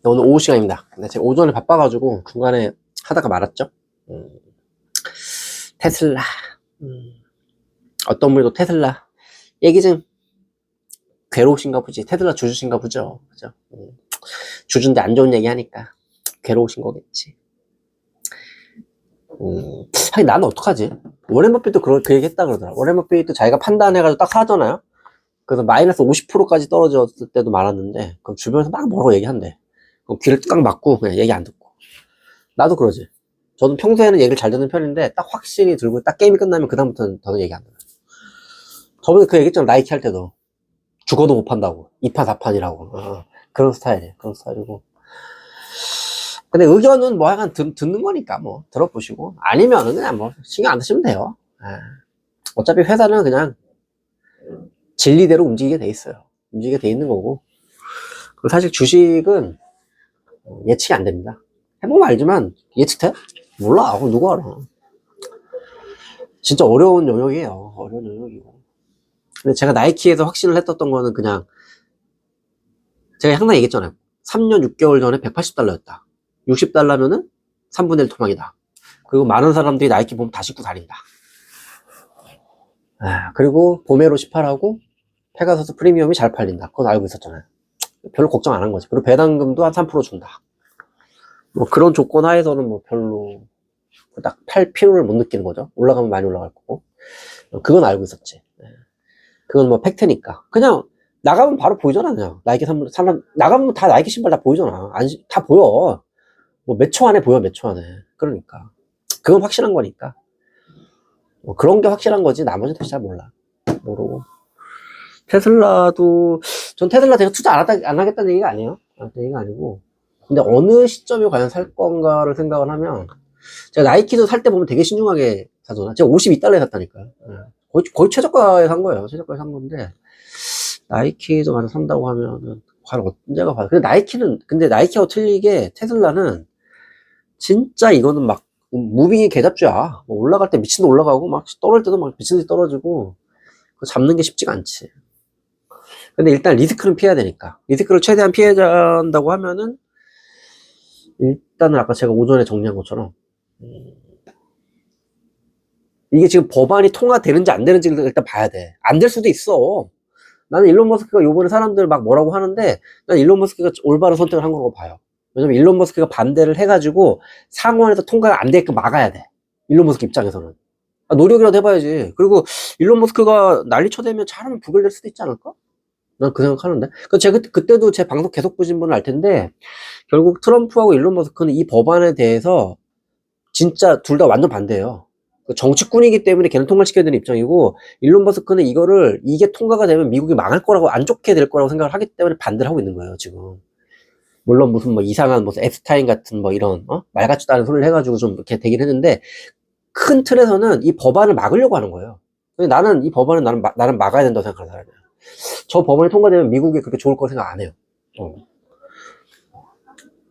오늘 오후 시간입니다. 근데 제가 오전에 바빠가지고 중간에 하다가 말았죠. 테슬라. 어떤 분이 또 테슬라 얘기 좀 괴로우신가 보지. 테슬라 주주신가 보죠. 그죠? 주주인데 안 좋은 얘기 하니까 괴로우신 거겠지. 하긴 나는 어떡하지? 워렌 버핏도 그 얘기 했다 그러더라. 워렌 버핏도 자기가 판단해가지고 딱 사잖아요. 그래서 마이너스 50%까지 떨어졌을 때도 많았는데, 그럼 주변에서 막 뭐라고 얘기한대. 그럼 귀를 딱 막고 그냥 얘기 안 듣고. 나도 그러지. 저는 평소에는 얘기를 잘 듣는 편인데 딱 확신이 들고 딱 게임이 끝나면 그다음부터는 더는 얘기 안 들어요. 저번에 그 얘기했잖아. 나이키 할 때도 죽어도 못 판다고. 2판 4판이라고. 그런 스타일이에요. 그런 스타일이고. 근데 의견은 뭐 약간 듣는 거니까 뭐 들어보시고, 아니면은 그냥 뭐 신경 안 쓰시면 돼요. 어차피 회사는 그냥 진리대로 움직이게 돼 있어요. 움직이게 돼 있는 거고. 사실 주식은 예측이 안 됩니다. 해보면 알지만 예측돼? 몰라. 그럼 누가 알아. 진짜 어려운 영역이에요. 어려운 영역이고. 근데 제가 나이키에서 확신을 했었던 거는 그냥, 제가 항상 얘기했잖아요. 3년 6개월 전에 180달러였다. 60달러면은 3분의 1 토막이다. 그리고 많은 사람들이 나이키 보면 다 신고 다닌다. 그리고 보메로 18하고 페가서스 프리미엄이 잘 팔린다. 그건 알고 있었잖아요. 별로 걱정 안 한 거지. 그리고 배당금도 한 3% 준다. 뭐 그런 조건 하에서는 뭐 별로 딱 팔 필요를 못 느끼는 거죠. 올라가면 많이 올라갈 거고. 그건 알고 있었지. 그건 뭐 팩트니까. 그냥 나가면 바로 보이잖아. 그냥 나이키 사람 나가면 다 나이키 신발 다 보이잖아. 다 보여. 뭐 몇 초 안에 보여. 몇 초 안에. 그러니까 그건 확실한 거니까. 뭐 그런 게 확실한 거지. 나머지는 잘 몰라. 모르고. 테슬라도, 전 테슬라 제가 투자 안 하겠다는 얘기가 아니에요. 얘기가 아니고. 근데 어느 시점에 과연 살 건가를 생각을 하면, 제가 나이키도 살 때 보면 되게 신중하게 사잖아. 제가 52달러에 샀다니까요. 거의 최저가에 산 거예요. 최저가에 산 건데, 나이키도 만약 산다고 하면은, 과연 언제가 봐요. 근데 나이키하고 틀리게 테슬라는, 진짜 이거는 막, 무빙이 개잡주야. 뭐 올라갈 때 미친 듯 올라가고, 막 떨어질 때도 막 미친 듯 떨어지고, 그거 잡는 게 쉽지가 않지. 근데 일단 리스크는 피해야 되니까. 리스크를 최대한 피해야 한다고 하면은, 일단은 아까 제가 오전에 정리한 것처럼, 이게 지금 법안이 통과되는지 안 되는지를 일단 봐야 돼. 안 될 수도 있어. 나는 일론 머스크가 요번에 사람들 막 뭐라고 하는데, 난 일론 머스크가 올바른 선택을 한 거라고 봐요. 왜냐면 일론 머스크가 반대를 해가지고 상원에서 통과가 안 되게끔 막아야 돼. 일론 머스크 입장에서는. 노력이라도 해봐야지. 그리고 일론 머스크가 난리 쳐대면 잘하면 부결될 수도 있지 않을까? 난 그 생각하는데. 제가 그때도 제 방송 계속 보신 분은 알 텐데, 결국 트럼프하고 일론 머스크는 이 법안에 대해서 진짜 둘 다 완전 반대예요. 정치꾼이기 때문에 걔는 통과시켜야 되는 입장이고, 일론 머스크는 이게 통과가 되면 미국이 망할 거라고, 안 좋게 될 거라고 생각을 하기 때문에 반대를 하고 있는 거예요, 지금. 물론 무슨 뭐 이상한 무슨 앱스타인 같은 뭐 이런, 말 같지도 않은 소리를 해가지고 좀 이렇게 되긴 했는데, 큰 틀에서는 이 법안을 막으려고 하는 거예요. 근데 나는 이 법안을 나는 막아야 된다고 생각하는 사람이에요. 저 법안이 통과되면 미국이 그렇게 좋을 거라 생각 안 해요.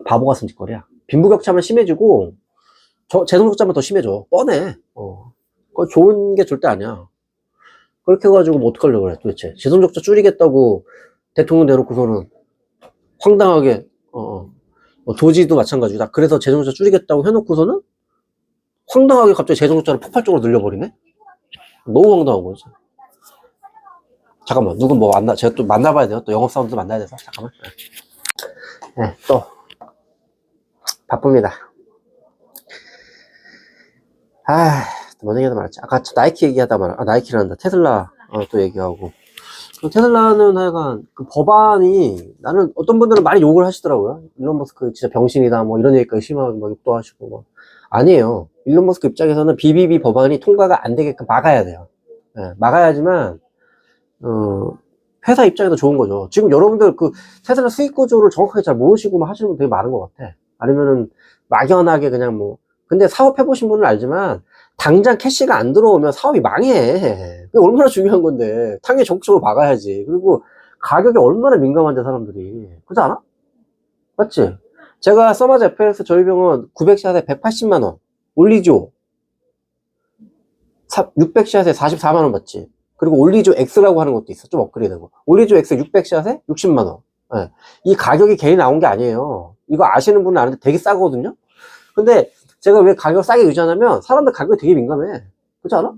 바보 같은 짓거리야. 빈부격차만 심해지고, 재정적자만 더 심해져. 뻔해. 그거 좋은 게 절대 아니야. 그렇게 해가지고 뭐 어떡하려고 그래, 도대체. 재정적자 줄이겠다고 대통령 대놓고서는 황당하게, 도지도 마찬가지다. 그래서 재정적자 줄이겠다고 해놓고서는 황당하게 갑자기 재정적자를 폭발적으로 늘려버리네? 너무 황당한 거지. 잠깐만, 누군 뭐 제가 또 만나봐야 돼요. 또 영업사원들 만나야 돼서. 잠깐만. 네, 또. 바쁩니다. 뭔 얘기하다 말았지. 아까 나이키 얘기하다 나이키란다. 테슬라, 또 얘기하고. 테슬라는 하여간, 그 법안이, 나는 어떤 분들은 많이 욕을 하시더라고요. 일론 머스크 진짜 병신이다, 뭐 이런 얘기까지 심하게 막 욕도 하시고, 뭐. 아니에요. 일론 머스크 입장에서는 BBB 법안이 통과가 안 되게끔 막아야 돼요. 네, 막아야지만, 회사 입장에도 좋은 거죠. 지금 여러분들 테슬라 수익 구조를 정확하게 잘 모르시고 하시는 분 되게 많은 것 같아. 아니면은 막연하게 그냥 뭐. 근데 사업해보신 분은 알지만 당장 캐시가 안 들어오면 사업이 망해. 그게 얼마나 중요한 건데. 당연히 적극적으로 막아야지. 그리고 가격이 얼마나 민감한데 사람들이. 그렇지 않아? 맞지? 제가 써마자 FX 저희 병원 900샷에 180만원 올리죠. 600샷에 44만원 받지. 그리고 올리조 X라고 하는 것도 있어. 좀 업그레이드 된 거. 올리조 X 600샷에 60만원. 예. 이 가격이 괜히 나온 게 아니에요. 이거 아시는 분은 아는데 되게 싸거든요? 근데 제가 왜 가격 싸게 유지하냐면 사람들 가격에 되게 민감해. 그렇지 않아?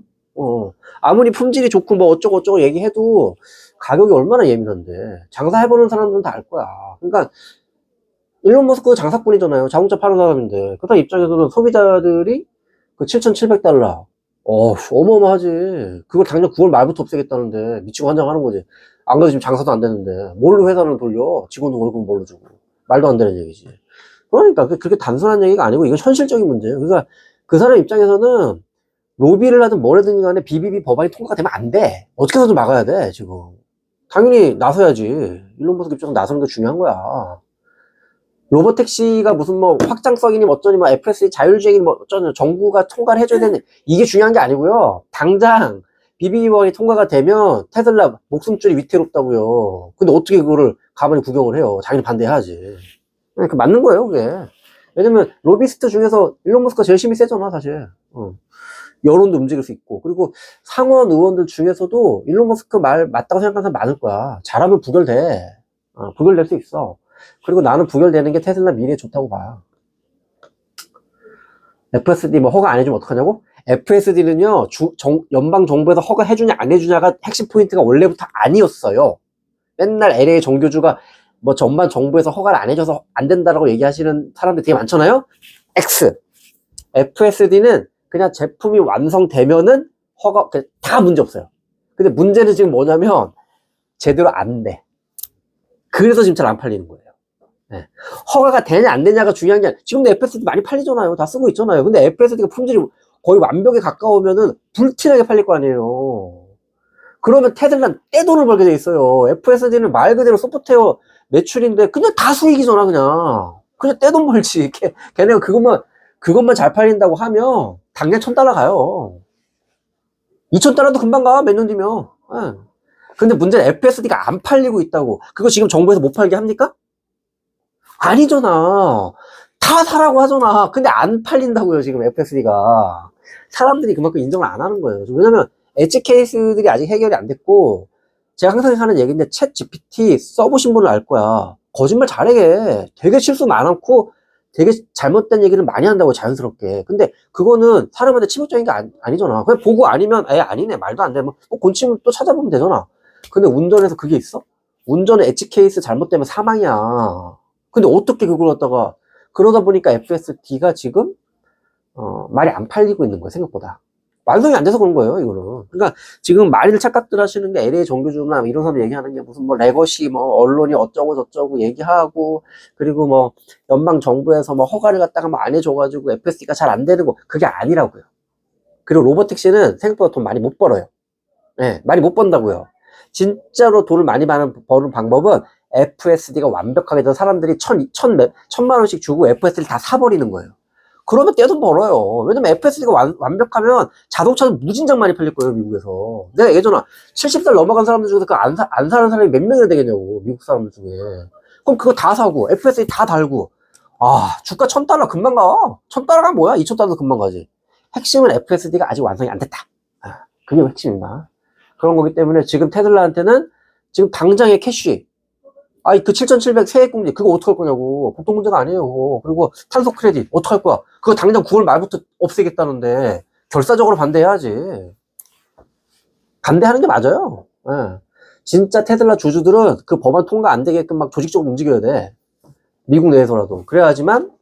아무리 품질이 좋고 뭐 어쩌고 얘기해도 가격이 얼마나 예민한데. 장사해보는 사람들은 다 알 거야. 그러니까 일론 머스크도 장사꾼이잖아요. 자동차 파는 사람인데. 그 사람 입장에서는 소비자들이 그 7,700달러. 어마어마하지. 그걸 당장 9월 말부터 없애겠다는데 미치고 환장하는 거지. 안 그래도 지금 장사도 안 되는데 뭘로 회사를 돌려? 직원도 월급 뭘로 주고. 말도 안 되는 얘기지. 그러니까 그렇게 단순한 얘기가 아니고 이건 현실적인 문제예요. 그러니까 그 사람 입장에서는 로비를 하든 뭘 하든 간에 BBB 법안이 통과가 되면 안 돼. 어떻게 해서든 막아야 돼, 지금. 당연히 나서야지. 일론 머스크 입장에서 나서는 게 중요한 거야. 로보택시가 무슨 뭐 확장성이니 어쩌니 뭐 FSD 자율주행이니 뭐 어쩌니 정부가 통과를 해줘야 되는 이게 중요한 게 아니고요. 당장 BBB 법안이 통과가 되면 테슬라 목숨줄이 위태롭다고요. 근데 어떻게 그거를 가만히 구경을 해요. 자기는 반대해야지. 그러니까 맞는 거예요, 그게. 왜냐면 로비스트 중에서 일론 머스크가 제일 힘이 세잖아, 사실. 여론도 움직일 수 있고. 그리고 상원 의원들 중에서도 일론 머스크 말 맞다고 생각하는 사람 많을 거야. 잘하면 부결돼. 부결될 수 있어. 그리고 나는 부결되는 게 테슬라 미래에 좋다고 봐. FSD 뭐 허가 안 해주면 어떡하냐고? FSD는요, 연방 정부에서 허가 해주냐 안 해주냐가 핵심 포인트가 원래부터 아니었어요. 맨날 LA 정교주가 뭐 전반 정부에서 허가를 안 해줘서 안 된다라고 얘기하시는 사람들 되게 많잖아요? X. FSD는 그냥 제품이 완성되면은 허가, 다 문제 없어요. 근데 문제는 지금 뭐냐면, 제대로 안 돼. 그래서 지금 잘 안 팔리는 거예요. 네. 허가가 되냐 안 되냐가 중요한 게 아니라, 지금도 FSD 많이 팔리잖아요. 다 쓰고 있잖아요. 근데 FSD가 품질이 거의 완벽에 가까우면은 불티나게 팔릴 거 아니에요. 그러면 테슬라는 떼돈을 벌게 돼 있어요. FSD는 말 그대로 소프트웨어 매출인데 그냥 다 수익이잖아, 그냥. 그냥 떼돈 벌지. 걔네가 그것만 잘 팔린다고 하면 당장 $1,000 가요. $2,000도 금방 가, 몇 년 뒤면. 네. 근데 문제는 FSD가 안 팔리고 있다고. 그거 지금 정부에서 못 팔게 합니까? 아니잖아. 다 사라고 하잖아. 근데 안 팔린다고요, 지금 FSD가. 사람들이 그만큼 인정을 안 하는 거예요. 왜냐면 엣지 케이스들이 아직 해결이 안 됐고, 제가 항상 하는 얘기인데 챗 GPT 써보신 분은 알 거야. 거짓말 잘해. 되게 실수 많고 되게 잘못된 얘기를 많이 한다고, 자연스럽게. 근데 그거는 사람한테 치명적인 게 아니잖아. 그냥 보고 아니면 아니네, 말도 안 돼. 뭐 곤치면 또 찾아보면 되잖아. 근데 운전에서 그게 있어? 운전에 엣지 케이스 잘못되면 사망이야. 근데 어떻게 그걸 갖다가, 그러다 보니까 FSD가 지금 말이 안 팔리고 있는 거야, 생각보다. 완성이 안 돼서 그런 거예요, 이거는. 그러니까 지금 많이들 착각들 하시는 게, LA 정규주나 이런 사람 얘기하는 게 무슨 뭐 레거시 뭐 언론이 어쩌고 저쩌고 얘기하고, 그리고 뭐 연방 정부에서 뭐 허가를 갖다가 뭐 안 해줘가지고 FSD가 잘 안 되는 거, 그게 아니라고요. 그리고 로보택시는 생각보다 돈 많이 못 벌어요. 네, 많이 못 번다고요. 진짜로 돈을 많이 버는 방법은 FSD가 완벽하게 돼서 사람들이 천만 원씩 주고 FSD를 다 사버리는 거예요. 그러면 떼돈 벌어요. 왜냐면 FSD가 완벽하면 자동차는 무진장 많이 팔릴 거예요, 미국에서. 내가 예전에 70살 넘어간 사람들 중에서 안 사는 사람이 몇 명이나 되겠냐고, 미국 사람들 중에. 그럼 그거 다 사고, FSD 다 달고. 주가 $1,000 금방 가. $1,000가 뭐야? $2,000도 금방 가지. 핵심은 FSD가 아직 완성이 안 됐다. 그게 핵심입니다. 그런 거기 때문에 지금 테슬라한테는 지금 당장의 캐시, 그 7,700 세액공제, 그거 어떡할 거냐고. 보통 문제가 아니에요. 그리고 탄소 크레딧, 어떡할 거야. 그거 당장 9월 말부터 없애겠다는데, 결사적으로 반대해야지. 반대하는 게 맞아요. 예. 진짜 테슬라 주주들은 그 법안 통과 안 되게끔 막 조직적으로 움직여야 돼. 미국 내에서라도. 그래야지만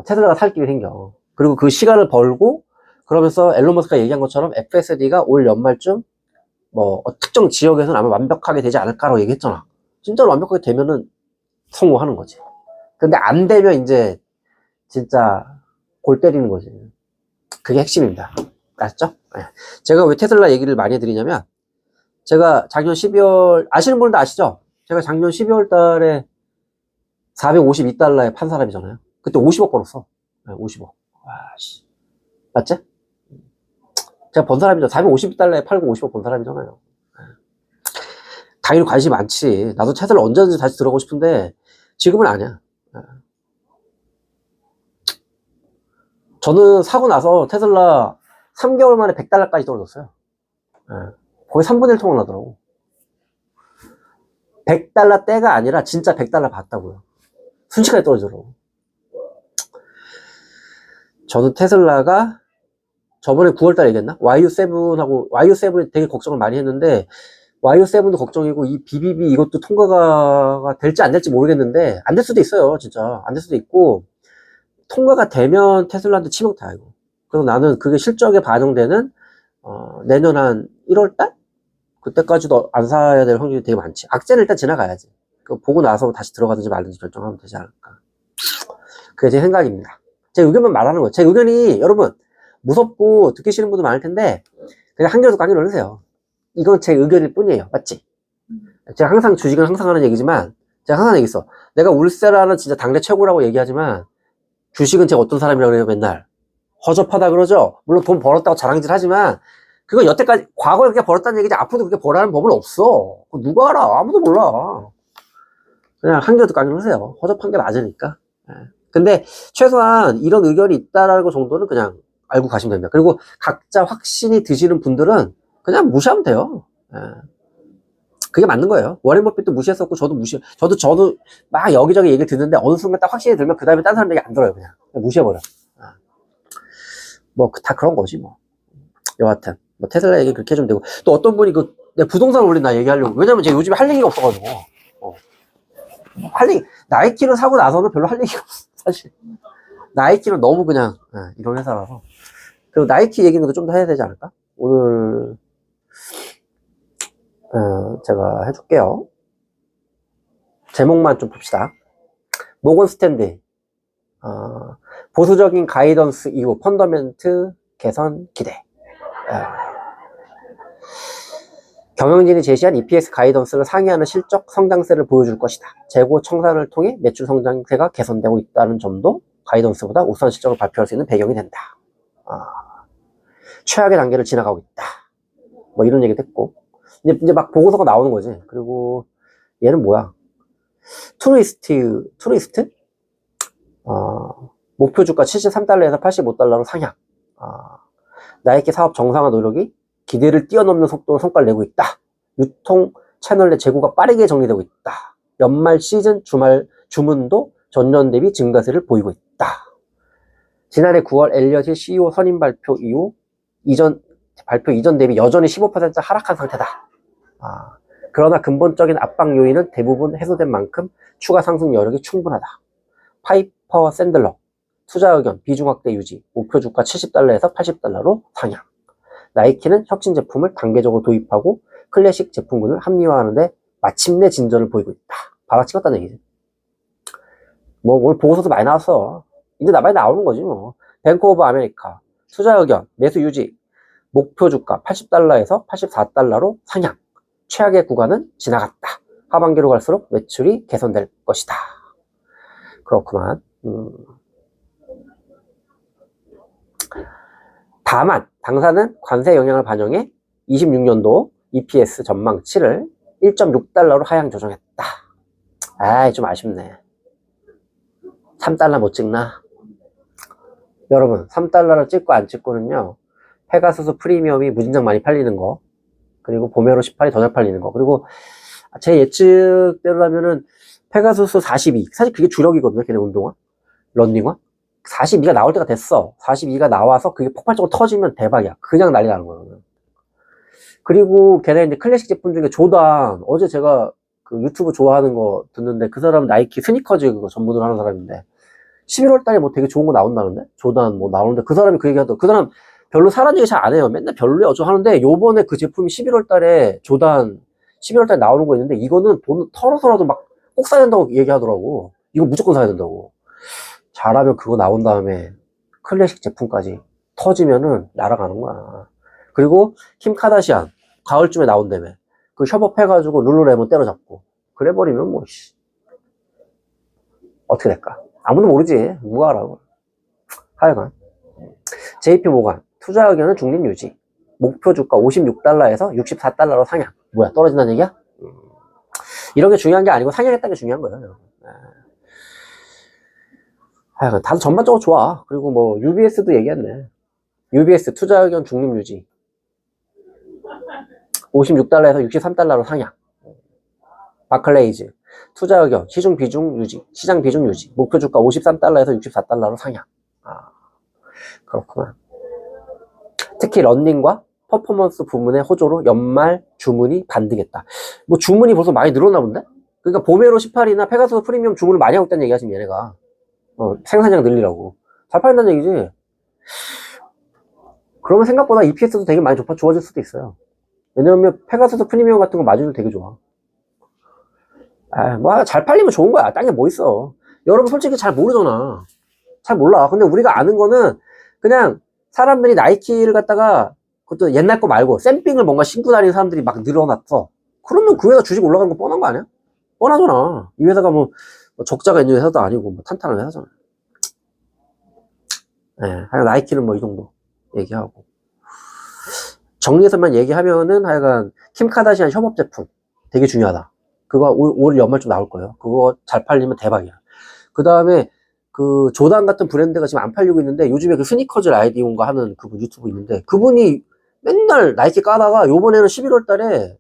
테슬라가 살 길이 생겨. 그리고 그 시간을 벌고, 그러면서 앨런 머스크가 얘기한 것처럼 FSD가 올 연말쯤 뭐 특정 지역에서는 아마 완벽하게 되지 않을까라고 얘기했잖아. 진짜로 완벽하게 되면은 성공하는 거지. 근데 안 되면 이제 진짜 골 때리는 거지. 그게 핵심입니다. 아셨죠? 네. 제가 왜 테슬라 얘기를 많이 해드리냐면, 제가 작년 12월, 아시는 분도 아시죠? 제가 작년 12월 달에 $452에 판 사람이잖아요. 그때 50억 벌었어. 네, 50억. 와씨. 맞지? 제가 번 사람이죠. $452에 팔고 50억 번 사람이잖아요. 당연히 관심이 많지. 나도 테슬라 언제든지 다시 들어가고 싶은데 지금은 아니야. 저는 사고 나서 테슬라 3개월 만에 $100까지 떨어졌어요. 거의 3분의 1 통화 나더라고. 100달러 때가 아니라 진짜 100달러 받았다고요. 순식간에 떨어지더라고. 저는 테슬라가 저번에 9월달에 얘기했나? YU7이 되게 걱정을 많이 했는데, YU7도 걱정이고, 이 BBB 이것도 통과가 될지 안 될지 모르겠는데, 안 될 수도 있어요, 진짜. 안 될 수도 있고, 통과가 되면 테슬라한테 치명타, 이거. 그래서 나는 그게 실적에 반영되는, 내년 한 1월달? 그때까지도 안 사야 될 확률이 되게 많지. 악재는 일단 지나가야지. 그거 보고 나서 다시 들어가든지 말든지 결정하면 되지 않을까. 그게 제 생각입니다. 제 의견만 말하는 거예요. 제 의견이, 여러분, 무섭고 듣기 싫은 분도 많을 텐데, 그냥 한 개라도 깜짝 놀라세요. 이건 제 의견일 뿐이에요. 맞지? 제가 항상 주식은 항상 하는 얘기지만, 제가 항상 얘기했어. 내가 울세라는 진짜 당대 최고라고 얘기하지만, 주식은 제가 어떤 사람이라고 그래요, 맨날. 허접하다 그러죠? 물론 돈 벌었다고 자랑질 하지만, 그건 여태까지, 과거에 그렇게 벌었다는 얘기지, 앞으로도 그렇게 벌라는 법은 없어. 그거 누가 알아? 아무도 몰라. 그냥 한 개라도 깜짝 놀라세요. 허접한 게 맞으니까. 근데, 최소한 이런 의견이 있다라는 거 정도는 그냥 알고 가시면 됩니다. 그리고 각자 확신이 드시는 분들은 그냥 무시하면 돼요. 그게 맞는 거예요. 워렌 버핏도 무시했었고, 저도 막 여기저기 얘기를 듣는데, 어느 순간 딱 확신이 들면, 그 다음에 딴 사람 얘기 안 들어요, 그냥 무시해버려. 뭐, 다 그런 거지, 뭐. 여하튼, 뭐, 테슬라 얘기 그렇게 해주면 되고, 또 어떤 분이 내 부동산 올린다 얘기하려고. 왜냐면 제가 요즘에 할 얘기가 없어가지고, 나이키를 사고 나서는 별로 할 얘기가 없어, 사실. 나이키는 너무 그냥, 이런 회사라서. 그리고 나이키 얘기는 좀 더 해야 되지 않을까? 오늘, 제가 해줄게요. 제목만 좀 봅시다. 모건 스탠리. 보수적인 가이던스 이후 펀더멘트 개선 기대. 경영진이 제시한 EPS 가이던스를 상회하는 실적 성장세를 보여줄 것이다. 재고 청산을 통해 매출 성장세가 개선되고 있다는 점도 가이던스보다 우수한 실적을 발표할 수 있는 배경이 된다. 최악의 단계를 지나가고 있다. 뭐 이런 얘기도 했고. 이제 막 보고서가 나오는 거지. 그리고 얘는 뭐야? 투리스트? 목표 주가 73달러에서 85달러로 상향. 나이키 사업 정상화 노력이 기대를 뛰어넘는 속도로 성과를 내고 있다. 유통 채널 내 재고가 빠르게 정리되고 있다. 연말 시즌 주문도 전년 대비 증가세를 보이고 있다. 지난해 9월 엘리엇이 CEO 선임 발표 이전 대비 여전히 15% 하락한 상태다. 그러나 근본적인 압박 요인은 대부분 해소된 만큼 추가 상승 여력이 충분하다. 파이퍼 샌들러 투자 의견 비중 확대 유지, 목표 주가 70달러에서 80달러로 상향. 나이키는 혁신 제품을 단계적으로 도입하고 클래식 제품군을 합리화하는데 마침내 진전을 보이고 있다. 바닥 찍었다는 얘기지. 뭐 오늘 보고서도 많이 나왔어. 이제 많이 나오는 거지 뭐. 뱅크 오브 아메리카 투자 의견 매수 유지, 목표 주가 80달러에서 84달러로 상향. 최악의 구간은 지나갔다. 하반기로 갈수록 매출이 개선될 것이다. 그렇구만. 다만 당사는 관세 영향을 반영해 26년도 EPS 전망치를 1.6달러로 하향 조정했다. 좀 아쉽네. 3달러 못 찍나? 여러분 3달러를 찍고 안 찍고는요, 페가수스 프리미엄이 무진장 많이 팔리는 거, 그리고 보메로 18이 더 잘 팔리는 거, 그리고 제 예측대로라면은 페가수스 42, 사실 그게 주력이거든요. 걔네 운동화, 런닝화. 42가 나올 때가 됐어. 42가 나와서 그게 폭발적으로 터지면 대박이야. 그냥 난리 나는 거예요. 그리고 걔네 이제 클래식 제품 중에 조단, 어제 제가 그 유튜브 좋아하는 거 듣는데, 그 사람은 나이키 스니커즈 그거 전문으로 하는 사람인데 11월 달에 뭐 되게 좋은 거 나온다는데? 조단 뭐 나오는데, 그 사람이 그 얘기 하더라고. 그 사람 별로 사람 얘기 잘 안 해요. 맨날 별로야 어쩌고 하는데, 요번에 그 제품이 11월 달에 조단 11월 달에 나오는 거 있는데, 이거는 돈 털어서라도 막 꼭 사야 된다고 얘기하더라고. 이거 무조건 사야 된다고. 잘하면 그거 나온 다음에 클래식 제품까지 터지면은 날아가는 거야. 그리고 킴 카다시안 가을쯤에 나온다며. 그 협업해가지고 룰루레몬 때려잡고 그래버리면 뭐 어떻게 될까? 아무도 모르지. 누가 알아. 하여간 JP 모간 투자 의견은 중립 유지, 목표 주가 56달러에서 64달러로 상향. 뭐야, 떨어진다는 얘기야? 이런 게 중요한 게 아니고 상향했다는 게 중요한 거예요. 하여간 다들 전반적으로 좋아. 그리고 뭐 UBS도 얘기했네. UBS 투자 의견 중립 유지. 56달러에서 63달러로 상향. 바클레이즈 투자 의견, 시장 비중 유지. 목표 주가 53달러에서 64달러로 상향. 그렇구나. 특히 런닝과 퍼포먼스 부문의 호조로 연말 주문이 반등했다. 뭐 주문이 벌써 많이 늘었나 본데? 그러니까 보메로 18이나 페가수스 프리미엄 주문을 많이 하고 있다는 얘기야 지금 얘네가. 생산량 늘리라고. 잘 팔린다는 얘기지. 그러면 생각보다 EPS도 되게 많이 좋아질 수도 있어요. 왜냐면 페가수스 프리미엄 같은 거 마진도 되게 좋아. 뭐 잘 팔리면 좋은 거야. 딴 게 뭐 있어. 여러분 솔직히 잘 모르잖아. 잘 몰라. 근데 우리가 아는 거는 그냥 사람들이 나이키를 갖다가 그것도 옛날 거 말고 샘핑을 뭔가 신고 다니는 사람들이 막 늘어났어. 그러면 그 회사 주식 올라가는 거 뻔한 거 아니야? 뻔하잖아. 이 회사가 뭐 적자가 있는 회사도 아니고 뭐 탄탄한 회사잖아. 하여간 나이키는 뭐 이 정도 얘기하고. 정리해서만 얘기하면은 하여간 킴 카다시안 협업 제품 되게 중요하다. 그거 올 연말쯤 나올 거예요. 그거 잘 팔리면 대박이야. 그 다음에 그 조단 같은 브랜드가 지금 안 팔리고 있는데 요즘에 그 스니커즈 라이디온가 하는 그분 유튜브 있는데 그분이 맨날 나이키 까다가 요번에는 11월 달에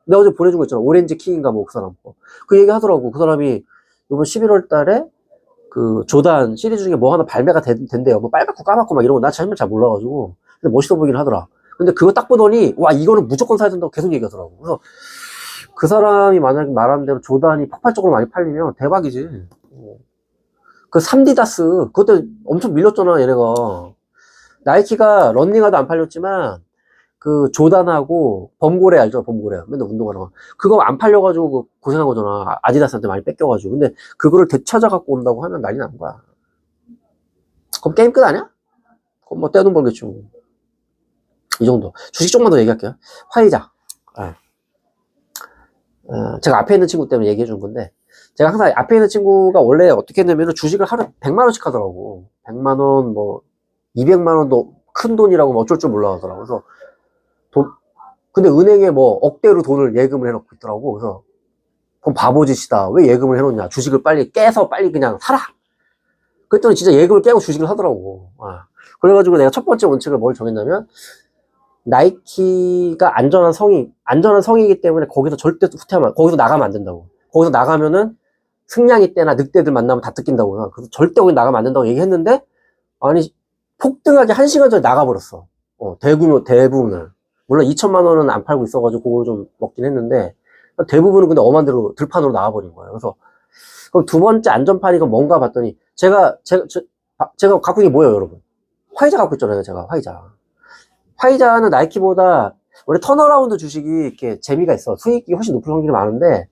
내가 어제 보내준 거 있잖아. 오렌지 킹인가 뭐 그 사람 그 얘기 하더라고. 그 사람이 요번 11월 달에 그 조단 시리즈 중에 뭐 하나 발매가 된대요. 뭐 빨갛고 까맣고 막 이런 거 나 정말 잘 몰라가지고 근데 멋있어 보이긴 하더라. 근데 그거 딱 보더니 와 이거는 무조건 사야 된다고 계속 얘기하더라고. 그래서 그 사람이 만약에 말하는 대로 조단이 폭발적으로 많이 팔리면 대박이지. 그 3디다스 그것도 엄청 밀렸잖아 얘네가. 나이키가 런닝화도 안 팔렸지만 그 조단하고 범고래 알죠? 범고래 맨날 운동하는 거 그거 안 팔려가지고 그 고생한 거잖아. 아디다스한테 많이 뺏겨가지고. 근데 그거를 되찾아갖고 온다고 하면 난리 난 거야. 그럼 게임 끝 아니야? 그럼 뭐 떼돈 벌겠지 뭐. 이 정도. 주식 쪽만 더 얘기할게요. 화이자. 제가 앞에 있는 친구 때문에 얘기해 준 건데 제가 항상 앞에 있는 친구가 원래 어떻게 했냐면 주식을 하루 100만원씩 하더라고. 100만원 뭐 200만원도 큰 돈이라고 뭐 어쩔 줄 몰라 하더라고. 그래서 근데 은행에 뭐 억대로 돈을 예금을 해놓고 있더라고. 그래서 그럼 바보짓이다. 왜 예금을 해놓냐. 주식을 빨리 깨서 빨리 그냥 사라. 그랬더니 진짜 예금을 깨고 주식을 하더라고. 그래가지고 내가 첫 번째 원칙을 뭘 정했냐면 나이키가 안전한 성이기 때문에 거기서 절대 후퇴하면, 거기서 나가면 안 된다고. 거기서 나가면은 승냥이 때나 늑대들 만나면 다 뜯긴다고. 그래서 절대 거기 나가면 안 된다고 얘기했는데, 아니, 폭등하게 1시간 전에 나가버렸어. 대부분을. 물론 2천만 원은 안 팔고 있어가지고 그걸 좀 먹긴 했는데, 대부분은 근데 엄한 대로 들판으로 나와버린 거예요. 그래서, 그럼 두 번째 안전판이 뭔가 봤더니, 제가 갖고 있는 게 뭐예요, 여러분? 화이자 갖고 있잖아요, 제가, 화이자. 화이자는 나이키보다 원래 턴어라운드 주식이 이렇게 재미가 있어. 수익이 훨씬 높을 확률이 많은데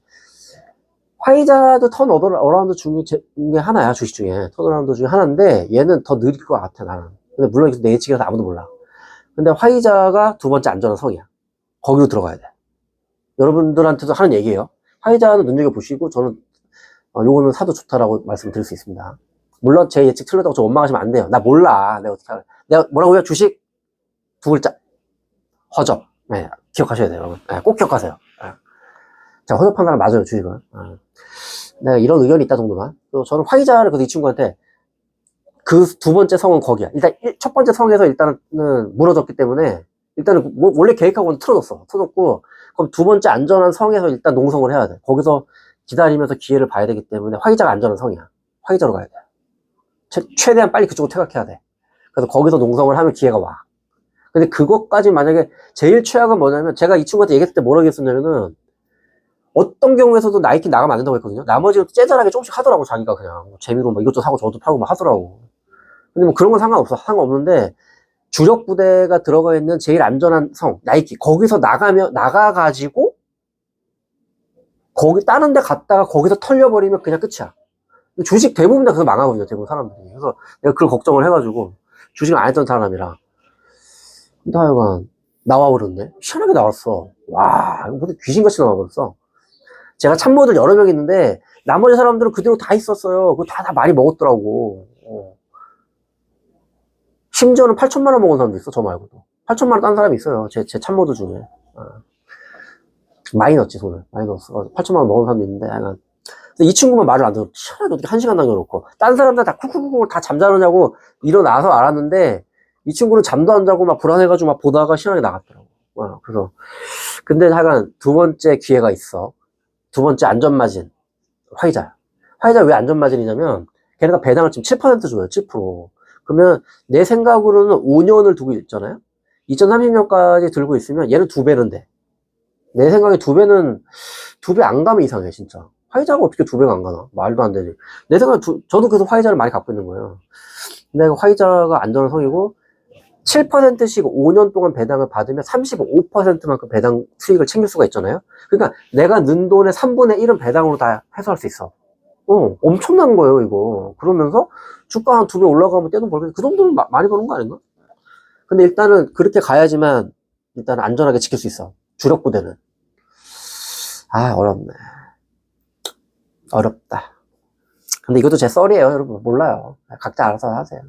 화이자도 턴어라운드 중에 하나야. 주식 중에 턴어라운드 중에 하나인데 얘는 더 느릴 것 같아 나는. 근데 물론 내 예측이라서 아무도 몰라. 근데 화이자가 두 번째 안전한 성이야. 거기로 들어가야 돼. 여러분들한테도 하는 얘기예요. 화이자는 눈여겨보시고 저는 요거는 사도 좋다라고 말씀드릴 수 있습니다. 물론 제 예측 틀렸다고 저 원망하시면 안 돼요. 나 몰라. 내가 어떻게 할래. 내가 뭐라고요? 주식 두 글자 허접. 기억하셔야 돼요 여러분. 꼭 기억하세요. 제가 허접한 사람 맞아요 주식은. 내가 이런 의견이 있다 정도만. 저는 화이자를 그래서 이 친구한테 그 두 번째 성은 거기야. 일단 첫 번째 성에서 일단은 무너졌기 때문에 일단은 원래 계획하고는 틀어졌고 그럼 두 번째 안전한 성에서 일단 농성을 해야 돼. 거기서 기다리면서 기회를 봐야 되기 때문에 화이자가 안전한 성이야. 화이자로 가야 돼. 최대한 빨리 그쪽으로 퇴각해야 돼. 그래서 거기서 농성을 하면 기회가 와. 근데 그것까지 만약에 제일 최악은 뭐냐면 제가 이 친구한테 얘기했을 때 뭐라고 했었냐면은 어떤 경우에서도 나이키 나가면 안 된다고 했거든요. 나머지는 째잘하게 조금씩 하더라고 자기가 그냥 뭐 재미로 뭐 이것도 사고 저것도 팔고 막 하더라고. 근데 뭐 그런 건 상관없는데 주력 부대가 들어가 있는 제일 안전한 성 나이키 거기서 나가가지고 거기 다른 데 갔다가 거기서 털려버리면 그냥 끝이야. 주식 대부분 다 그래서 망하거든요 대부분 사람들이. 그래서 내가 그걸 걱정을 해가지고 주식을 안 했던 사람이라. 근데 하여간 나와버렸네. 희한하게 나왔어. 와 이거 무슨 귀신같이 나와버렸어. 제가 참모들 여러 명 있는데 나머지 사람들은 그대로 다 있었어요. 그거 다 많이 먹었더라고. 심지어는 8천만 원 먹은 사람도 있어. 저 말고도 8천만 원 딴 사람이 있어요. 제 참모들 중에. 많이 넣었지 손을. 많이 넣었어. 8천만 원 먹은 사람도 있는데 하여간 이 친구만 말을 안 들어. 희한하게 어떻게 1시간 남겨놓고 딴 사람들 다 쿡쿡쿡 다 잠자느냐고 일어나서 알았는데 이 친구는 잠도 안 자고 막 불안해가지고 막 보다가 희한하게 나갔더라고. 그래서 근데 하여간 두 번째 기회가 있어. 두 번째 안전마진 화이자. 화이자 왜 안전마진이냐면 걔네가 배당을 지금 7% 줘요. 7%. 그러면 내 생각으로는 5년을 두고 있잖아요. 2030년까지 들고 있으면 얘는 2배는 돼. 내 생각에 2배 안 가면 이상해 진짜. 화이자가 어떻게 2배가 안 가나? 말도 안 되지. 내 생각에 저도 그래서 화이자를 많이 갖고 있는 거예요. 근데 화이자가 안전한 성이고 7%씩 5년 동안 배당을 받으면 35%만큼 배당 수익을 챙길 수가 있잖아요. 그러니까 내가 넣은 돈의 3분의 1은 배당으로 다 회수할 수 있어. 엄청난 거예요 이거. 그러면서 주가 한 2배 올라가면 떼돈 벌겠지. 그 정도는 많이 버는 거 아닌가? 근데 일단은 그렇게 가야지만 일단 안전하게 지킬 수 있어. 주력 부대는. 어렵네. 어렵다. 근데 이것도 제 썰이에요 여러분. 몰라요. 각자 알아서 하세요.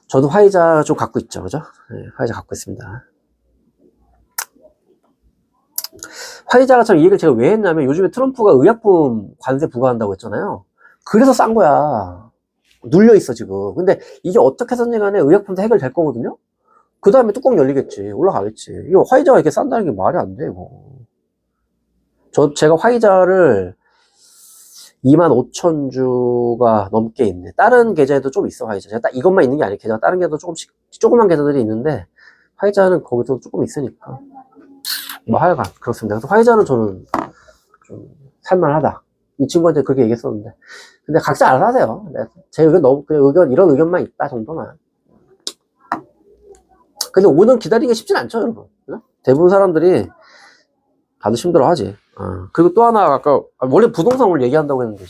저도 화이자 좀 갖고 있죠. 그죠? 네, 화이자 갖고 있습니다. 화이자가 참 이 얘기를 제가 왜 했냐면 요즘에 트럼프가 의약품 관세 부과한다고 했잖아요. 그래서 싼 거야. 눌려있어 지금. 근데 이게 어떻게 해서든 간에 의약품도 해결될 거거든요. 그 다음에 뚜껑 열리겠지. 올라가겠지. 이거 화이자가 이렇게 싼다는 게 말이 안 돼 이거. 제가 화이자를 25,000주가 넘게 있네. 다른 계좌에도 좀 있어, 화이자. 제가 딱 이것만 있는 게 아니에요. 계좌, 다른 계좌도 조금씩, 조그만 계좌들이 있는데, 화이자는 거기서 조금 있으니까. 하여간, 그렇습니다. 그래서 화이자는 저는 좀 살만하다. 이 친구한테 그렇게 얘기했었는데. 근데 각자 알아서 하세요. 제 의견 그냥 이런 의견만 있다 정도만. 근데 5년 기다리기 쉽진 않죠, 여러분. 대부분 사람들이 다들 힘들어 하지. 그리고 또 하나, 아까, 원래 부동산을 얘기한다고 했는데,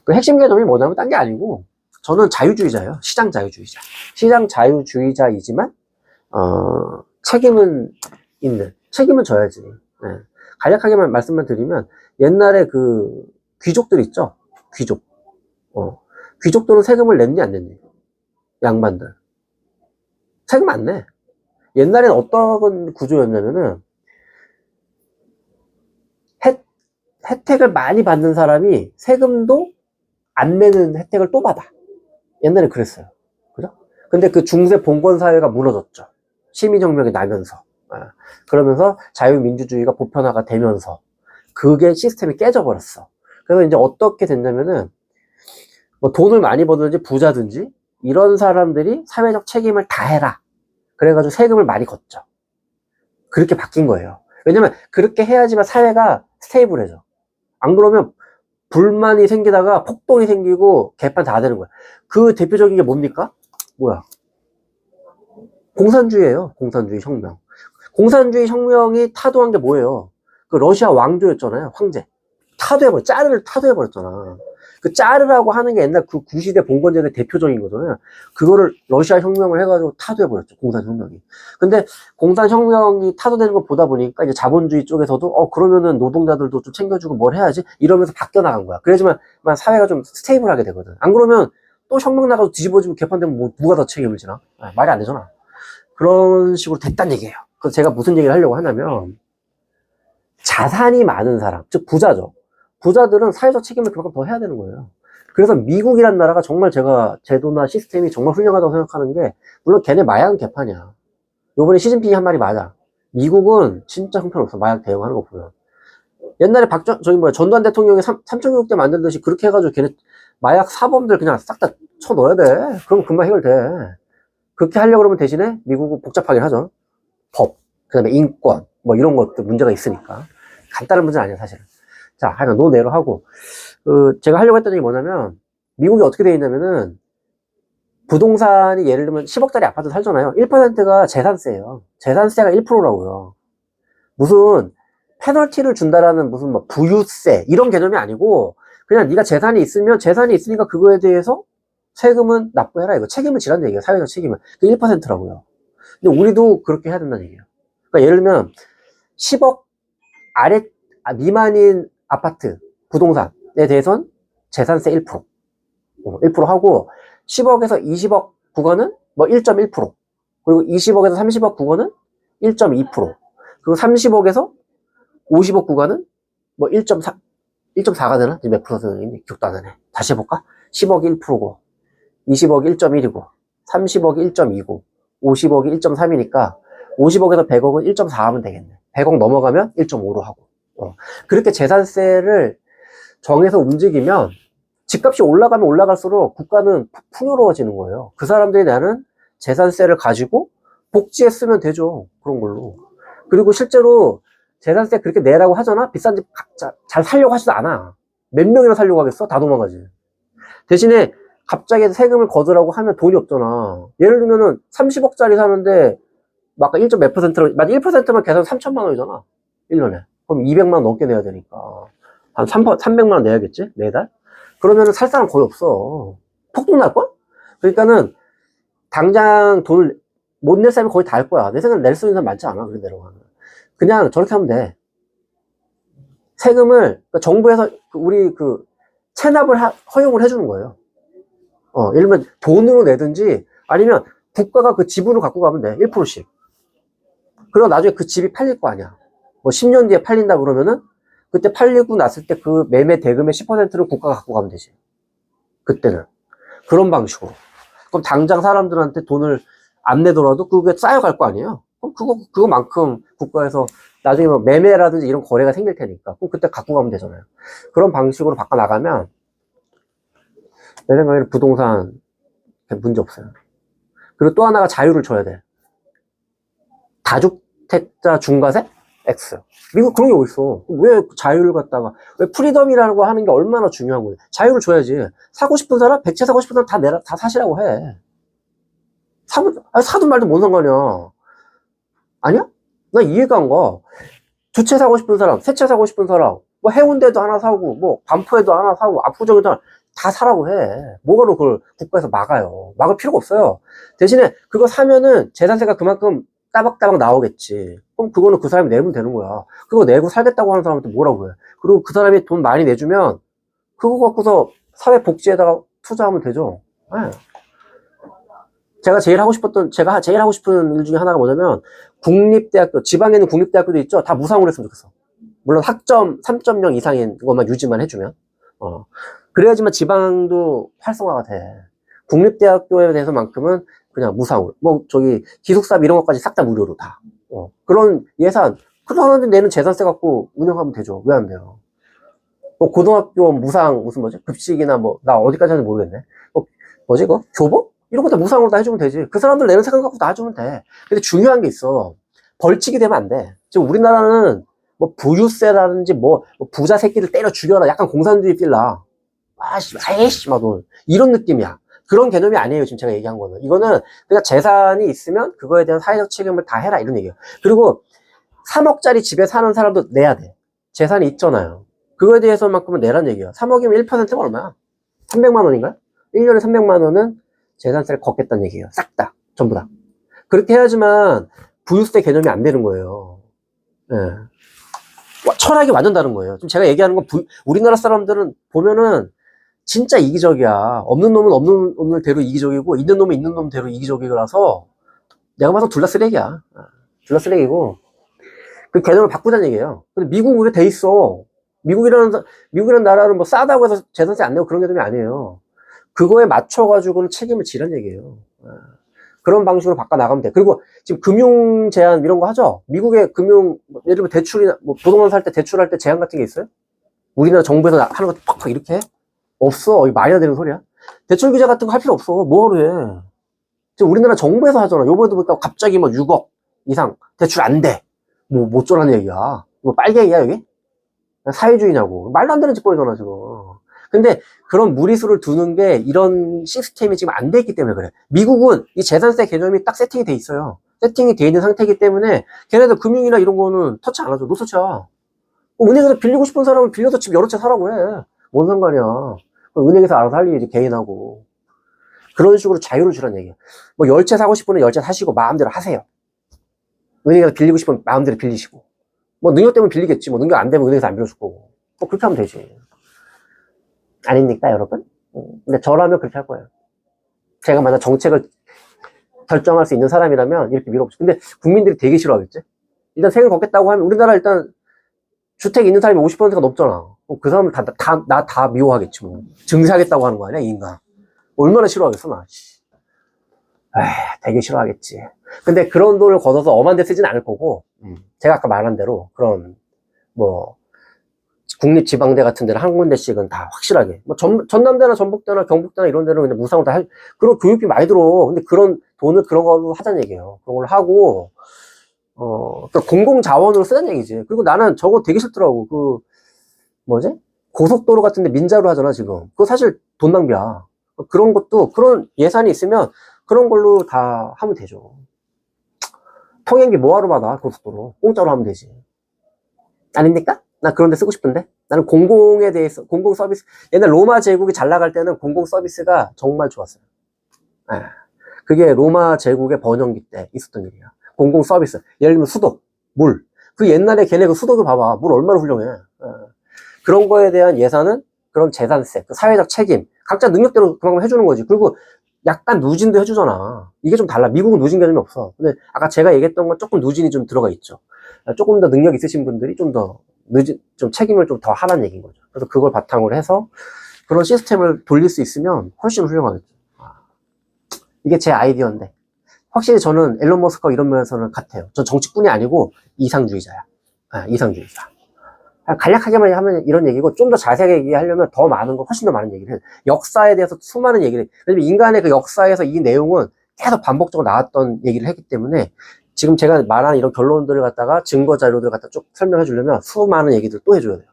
그 핵심 개념이 뭐냐면, 딴 게 아니고, 저는 자유주의자예요. 시장 자유주의자. 시장 자유주의자이지만, 책임은 책임은 져야지. 네. 간략하게만 말씀만 드리면, 옛날에 그, 귀족들 있죠? 귀족. 귀족들은 세금을 냈니, 안 냈니? 양반들. 세금 안 내. 옛날엔 어떤 구조였냐면은, 혜택을 많이 받는 사람이 세금도 안 내는 혜택을 또 받아. 옛날에 그랬어요. 그죠? 근데 그 중세 봉건 사회가 무너졌죠. 시민혁명이 나면서. 그러면서 자유민주주의가 보편화가 되면서 그게 시스템이 깨져버렸어. 그래서 이제 어떻게 됐냐면은 뭐 돈을 많이 버든지 부자든지 이런 사람들이 사회적 책임을 다해라. 그래가지고 세금을 많이 걷죠. 그렇게 바뀐 거예요. 왜냐면 그렇게 해야지만 사회가 스테이블해져. 안 그러면 불만이 생기다가 폭동이 생기고 개판 다 되는 거야. 그 대표적인 게 뭡니까? 뭐야? 공산주의예요. 공산주의 혁명. 공산주의 혁명이 타도한 게 뭐예요? 그 러시아 왕조였잖아요. 황제. 짜르를 타도해버렸잖아. 그 짜르라고 하는 게 옛날 그 구시대 봉건제의 대표적인 거잖아요. 그거를 러시아 혁명을 해가지고 타도해버렸죠. 공산혁명이. 근데 공산혁명이 타도되는 걸 보다 보니까 이제 자본주의 쪽에서도 그러면은 노동자들도 좀 챙겨주고 뭘 해야지 이러면서 바뀌어 나간 거야. 그래야지만 사회가 좀 스테이블하게 되거든. 안 그러면 또 혁명 나가서 뒤집어지고 개판되면 뭐 누가 더 책임을 지나? 말이 안 되잖아. 그런 식으로 됐단 얘기예요. 그래서 제가 무슨 얘기를 하려고 하냐면 자산이 많은 사람, 즉 부자죠. 부자들은 사회적 책임을 그만큼 더 해야 되는 거예요. 그래서 미국이란 나라가 정말 제가 제도나 시스템이 정말 훌륭하다고 생각하는 게, 물론 걔네 마약은 개판이야. 요번에 시진핑이 한 말이 맞아. 미국은 진짜 형편없어. 마약 대응하는 거 보면. 옛날에 전두환 대통령이 삼천교육대 만들듯이 그렇게 해가지고 걔네 마약 사범들 그냥 싹 다 쳐넣어야 돼. 그럼 금방 해결돼. 그렇게 하려고 그러면 대신에 미국은 복잡하긴 하죠. 법, 그 다음에 인권, 뭐 이런 것들 문제가 있으니까. 간단한 문제는 아니야, 사실은. 자, 하여간 논외로 하고. 제가 하려고 했던 얘기 뭐냐면, 미국이 어떻게 돼 있냐면은, 부동산이 예를 들면 10억짜리 아파트 살잖아요. 1%가 재산세예요. 재산세가 1%라고요. 무슨 페널티를 준다라는 무슨 뭐 부유세 이런 개념이 아니고, 그냥 네가 재산이 있으니까 그거에 대해서 세금은 납부해라. 이거 책임을 지라는 얘기예요. 사회적 책임을. 그게 1%라고요. 근데 우리도 그렇게 해야 된다는 얘기예요. 그러니까 예를 들면 10억 미만인 아파트, 부동산에 대해서는 재산세 1%. 1% 하고 10억에서 20억 구간은 뭐 1.1%. 그리고 20억에서 30억 구간은 1.2%. 그리고 30억에서 50억 구간은 뭐 1.4가 되나? 이제 몇 %는 기억도 안 나네. 다시 해볼까? 10억이 1%고 20억이 1.1이고 30억이 1.2고 50억이 1.3이니까 50억에서 100억은 1.4 하면 되겠네. 100억 넘어가면 1.5로 하고. 그렇게 재산세를 정해서 움직이면 집값이 올라가면 올라갈수록 국가는 풍요로워지는 거예요. 그 사람들이 내는 재산세를 가지고 복지에 쓰면 되죠. 그런 걸로. 그리고 실제로 재산세 그렇게 내라고 하잖아? 비싼 집 잘 살려고 하지도 않아. 몇 명이나 살려고 하겠어? 다 도망가지. 대신에 갑자기 세금을 거두라고 하면 돈이 없잖아. 예를 들면은 30억짜리 사는데 막 아까 1. 몇 %로, 만 1%만 계산 3천만 원이잖아. 1년에. 그럼 200만 원 넘게 내야 되니까. 한 300만 원 내야겠지? 매달? 그러면은 살 사람 거의 없어. 폭등 날걸? 그러니까는 당장 돈을 못 낼 사람이 거의 다 할 거야. 내 생각엔 낼 수 있는 사람 많지 않아. 그런 대로 하면. 그냥 저렇게 하면 돼. 세금을, 그러니까 정부에서 우리 체납을 허용을 해주는 거예요. 예를 들면 돈으로 내든지 아니면 국가가 그 지분을 갖고 가면 돼. 1%씩. 그러고 나중에 그 집이 팔릴 거 아니야. 뭐 10년 뒤에 팔린다 그러면은 그때 팔리고 났을 때 그 매매 대금의 10%를 국가가 갖고 가면 되지. 그때는. 그런 방식으로. 그럼 당장 사람들한테 돈을 안 내더라도 그게 쌓여갈 거 아니에요. 그럼 그거만큼 국가에서 나중에 뭐 매매라든지 이런 거래가 생길 테니까. 그럼 그때 갖고 가면 되잖아요. 그런 방식으로 바꿔나가면 내 생각에는 부동산 문제 없어요. 그리고 또 하나가 자유를 줘야 돼. 다주택자 중과세? X. 미국 그런 게 어딨어. 왜 자유를 갖다가, 왜 프리덤이라고 하는 게 얼마나 중요한 거야. 자유를 줘야지. 사고 싶은 사람, 백채 사고 싶은 사람 다 사시라고 해. 사든 말든 뭔 상관이야. 아니야? 나 이해가 안 가. 두 채 사고 싶은 사람, 세 채 사고 싶은 사람, 뭐 해운대도 하나 사고, 뭐 반포에도 하나 사고, 압구정에도 하나 다 사라고 해. 뭐가로 그걸 국가에서 막아요. 막을 필요가 없어요. 대신에 그거 사면은 재산세가 그만큼 따박따박 나오겠지. 그럼 그거는 그 사람이 내면 되는 거야. 그거 내고 살겠다고 하는 사람한테 뭐라고 해. 그리고 그 사람이 돈 많이 내주면 그거 갖고서 사회복지에다가 투자하면 되죠. 네. 제가 제일 하고 싶은 일 중에 하나가 뭐냐면 국립대학교, 지방에 있는 국립대학교도 있죠. 다 무상으로 했으면 좋겠어. 물론 학점 3.0 이상인 것만 유지만 해주면. 그래야지만 지방도 활성화가 돼. 국립대학교에 대해서만큼은 그냥 무상으로. 뭐, 기숙사비 이런 것까지 싹 다 무료로 다. 그런 예산, 그런 사람들이 내는 재산세 갖고 운영하면 되죠. 왜 안 돼요? 뭐, 고등학교 무상, 급식이나 나 어디까지 하는지 모르겠네. 교복? 이런 거 다 무상으로 다 해주면 되지. 그 사람들 내는 세금 갖고 다 해주면 돼. 근데 중요한 게 있어. 벌칙이 되면 안 돼. 지금 우리나라는 부유세라든지 부자 새끼들 때려 죽여라. 약간 공산주의 필라. 아이씨, 이런 느낌이야. 그런 개념이 아니에요. 지금 제가 얘기한 거는. 이거는 그냥 재산이 있으면 그거에 대한 사회적 책임을 다 해라. 이런 얘기예요. 그리고 3억짜리 집에 사는 사람도 내야 돼. 재산이 있잖아요. 그거에 대해서만큼은 내란 얘기예요. 3억이면 1%가 얼마야? 300만 원인가요? 1년에 300만 원은 재산세를 걷겠다는 얘기예요. 싹 다. 전부 다. 그렇게 해야지만 부유세 개념이 안 되는 거예요. 예. 철학이 완전 다른 거예요. 지금 제가 얘기하는 건 우리나라 사람들은 보면은 진짜 이기적이야. 없는 놈은 없는 놈대로 이기적이고 있는 놈은 있는 놈대로 이기적이라서 내가 봐서 둘 다 쓰레기야. 둘 다 쓰레기고 그 개념을 바꾸자는 얘기예요. 근데 미국은 그게 돼 있어. 미국이라는 나라는 싸다고 해서 재산세 안 내고 그런 개념이 아니에요. 그거에 맞춰가지고는 책임을 지란 얘기예요. 그런 방식으로 바꿔나가면 돼. 그리고 지금 금융 제한 이런 거 하죠? 미국의 예를 들면 대출이나, 부동산 살 때 대출할 때 제한 같은 게 있어요? 우리나라 정부에서 하는 거 팍팍 이렇게 해? 없어. 이거 말이 안 되는 소리야. 대출 규제 같은 거 할 필요 없어. 뭐하러 해. 지금 우리나라 정부에서 하잖아. 요번에도 보니까 갑자기 6억 이상 대출 안 돼. 못 줘라는 얘기야. 빨갱이야, 여기? 사회주의냐고. 말도 안 되는 짓거리잖아, 지금. 근데 그런 무리수를 두는 게 이런 시스템이 지금 안 돼 있기 때문에 그래. 미국은 이 재산세 개념이 딱 세팅이 돼 있어요. 세팅이 돼 있는 상태이기 때문에 걔네들 금융이나 이런 거는 터치 안 하죠. 노터치야. 은행에서 빌리고 싶은 사람은 빌려서 집 여러 채 사라고 해. 뭔 상관이야. 은행에서 알아서 할 일이지, 개인하고. 그런 식으로 자유를 주라는 얘기야. 10채 사고 싶으면 10채 사시고 마음대로 하세요. 은행에서 빌리고 싶으면 마음대로 빌리시고. 능력 때문에 빌리겠지. 능력 안 되면 은행에서 안 빌려줄 거고. 그렇게 하면 되지. 아닙니까, 여러분? 근데 저라면 그렇게 할 거예요. 제가 만약 정책을 결정할 수 있는 사람이라면 이렇게 밀어보죠. 근데 국민들이 되게 싫어하겠지? 일단 세금 걷겠다고 하면 우리나라 일단 주택 있는 사람이 50%가 넘잖아. 그 사람을 다 미워하겠지, 증세하겠다고 하는 거 아니야, 이 인간. 얼마나 싫어하겠어, 나. 되게 싫어하겠지. 근데 그런 돈을 걷어서 엄한 데 쓰진 않을 거고, 제가 아까 말한 대로 그런 뭐 국립지방대 같은 데는 한 군데씩은 다 확실하게, 뭐 전남대나 전북대나 경북대나 이런 데는 그냥 무상으로 다 그런 교육비 많이 들어. 근데 그런 돈을 그런 걸로 하자는 얘기예요. 그런 걸 하고, 그러니까 공공자원으로 쓰자는 얘기지. 그리고 나는 저거 되게 싫더라고. 그 뭐지? 고속도로 같은 데 민자로 하잖아 지금. 그거 사실 돈 낭비야. 그런 것도, 그런 예산이 있으면 그런 걸로 다 하면 되죠. 통행비 뭐하러 받아? 고속도로 공짜로 하면 되지. 아닙니까? 나 그런 데 쓰고 싶은데. 나는 공공에 대해서, 공공 서비스, 옛날 로마 제국이 잘 나갈 때는 공공 서비스가 정말 좋았어요. 예. 그게 로마 제국의 번영기 때 있었던 일이야. 공공 서비스. 예를 들면 수도, 물. 그 옛날에 걔네 그 수도도 봐봐. 물 얼마나 훌륭해. 예. 그런 거에 대한 예산은 그런 재산세, 그 사회적 책임, 각자 능력대로 그런 거 해주는 거지. 그리고 약간 누진도 해주잖아. 이게 좀 달라. 미국은 누진 개념이 없어. 근데 아까 제가 얘기했던 건 조금 누진이 좀 들어가 있죠. 조금 더 능력 있으신 분들이 좀 더 좀 책임을 좀 더 하라는 얘기인 거죠. 그래서 그걸 바탕으로 해서 그런 시스템을 돌릴 수 있으면 훨씬 훌륭하겠죠. 이게 제 아이디어인데. 확실히 저는 앨런 머스크가 이런 면에서는 같아요. 전 정치뿐이 아니고 이상주의자야. 이상주의자. 간략하게만 하면 이런 얘기고, 좀 더 자세하게 얘기하려면 더 많은 거, 훨씬 더 많은 얘기를 해요. 역사에 대해서 수많은 얘기를 해요. 왜냐면 인간의 그 역사에서 이 내용은 계속 반복적으로 나왔던 얘기를 했기 때문에, 지금 제가 말하는 이런 결론들을 갖다가 증거 자료들을 갖다 쭉 설명해 주려면 수많은 얘기들 또 해줘야 돼요.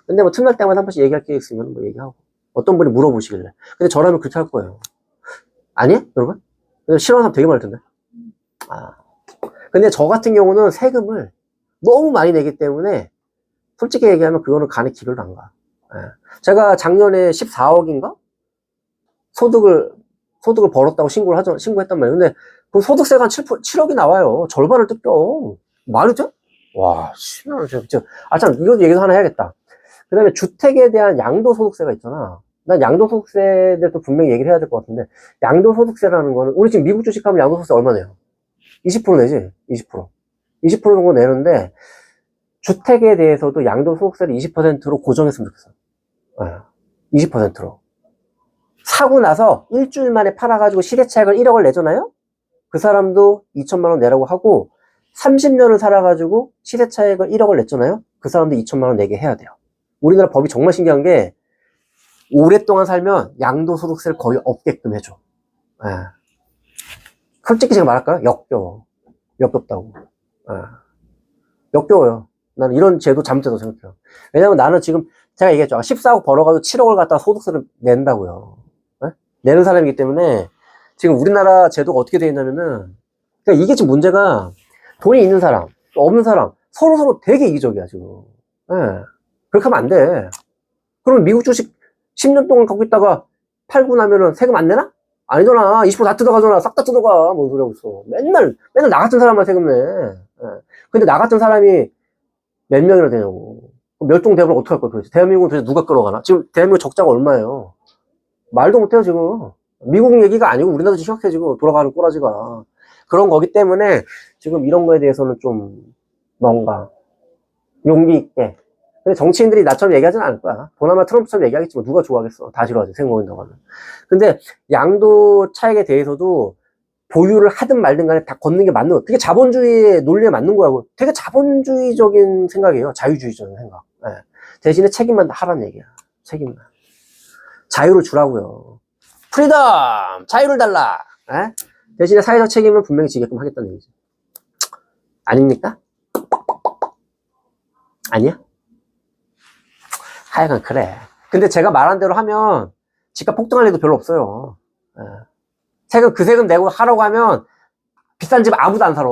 근데 뭐 틈날 때마다 한 번씩 얘기할 게 있으면 뭐 얘기하고, 어떤 분이 물어보시길래. 근데 저라면 그렇게 할 거예요. 아니에요? 여러분? 싫어하는 사람 되게 많을 텐데. 근데 저 같은 경우는 세금을 너무 많이 내기 때문에 솔직히 얘기하면 그거는 간에 기별도 안 가. 제가 작년에 14억인가? 소득을 벌었다고 신고했단 말이에요. 근데 그 소득세가 한 7억이 나와요. 절반을 뜯겨. 말이 돼? 와, 진짜. 참, 이거 얘기도 하나 해야겠다. 그 다음에 주택에 대한 양도소득세가 있잖아. 난 양도소득세에 대해서 분명히 얘기를 해야 될 것 같은데, 양도소득세라는 거는, 우리 지금 미국 주식하면 양도소득세 얼마 내요? 20% 내지? 20%. 20% 정도 내는데, 주택에 대해서도 양도소득세를 20%로 고정했으면 좋겠어. 20%로. 사고 나서 일주일 만에 팔아가지고 시대차익을 1억을 내잖아요? 그 사람도 2천만 원 내라고 하고, 30년을 살아가지고 시대차익을 1억을 냈잖아요? 그 사람도 2천만 원 내게 해야 돼요. 우리나라 법이 정말 신기한 게, 오랫동안 살면 양도소득세를 거의 없게끔 해줘. 솔직히 제가 말할까요? 역겨워. 역겹다고. 역겨워요. 나는 이런 제도 잘못됐다고 생각해요. 왜냐면 나는 지금 제가 얘기했죠. 14억 벌어가지고 7억을 갖다가 소득세를 낸다고요. 내는 사람이기 때문에 지금 우리나라 제도가 어떻게 되어 있냐면은, 그러니까 이게 지금 문제가, 돈이 있는 사람, 없는 사람 서로 되게 이기적이야 지금. 그렇게 하면 안 돼. 그럼 미국 주식 10년 동안 갖고 있다가 팔고 나면은 세금 안 내나? 아니잖아. 20% 다 뜯어가잖아. 싹 다 뜯어가. 뭔 소리 하고 있어. 맨날 나 같은 사람만 세금 내. 근데 나 같은 사람이 몇 명이나 되냐고. 멸종대업을 어떻게 할 거야, 도대체. 대한민국은 도대체 누가 끌어가나? 지금 대한민국 적자가 얼마예요? 말도 못해요, 지금. 미국 얘기가 아니고 우리나라도 심각해, 지금. 돌아가는 꼬라지가. 그런 거기 때문에 지금 이런 거에 대해서는 좀 뭔가 용기 있게. 근데 정치인들이 나처럼 얘기하지는 않을 거야. 보나마 트럼프처럼 얘기하겠지 뭐. 누가 좋아하겠어. 다 싫어하지, 세금 먹인다고 하면. 근데 양도 차익에 대해서도 보유를 하든 말든 간에 다 걷는 게 맞는 거야. 그게 자본주의의 논리에 맞는 거야. 되게 자본주의적인 생각이에요. 자유주의적인 생각. 대신에 책임만 하라는 얘기야. 책임만. 자유를 주라고요. 프리덤! 자유를 달라! 대신에 사회적 책임은 분명히 지게끔 하겠다는 얘기죠. 아닙니까? 아니야? 하여간 그래. 근데 제가 말한 대로 하면 집값 폭등할 일도 별로 없어요. 그 세금 내고 하라고 하면 비싼 집 아무도 안 살아.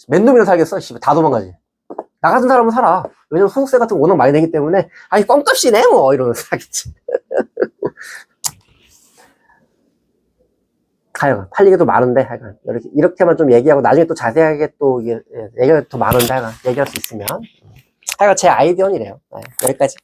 몇 놈이나 살겠어? 다 도망가지. 나 같은 사람은 살아. 왜냐면 소득세 같은 거 워낙 많이 내기 때문에, 아니, 껌값이네, 뭐, 이러면서 사겠지. 하여간, 팔리기도 많은데, 하여간. 이렇게만 좀 얘기하고, 나중에 또 자세하게 또, 이게, 얘기가 더 많은데, 하여간, 얘기할 수 있으면. 하여간 제 아이디어는 이래요. 여기까지.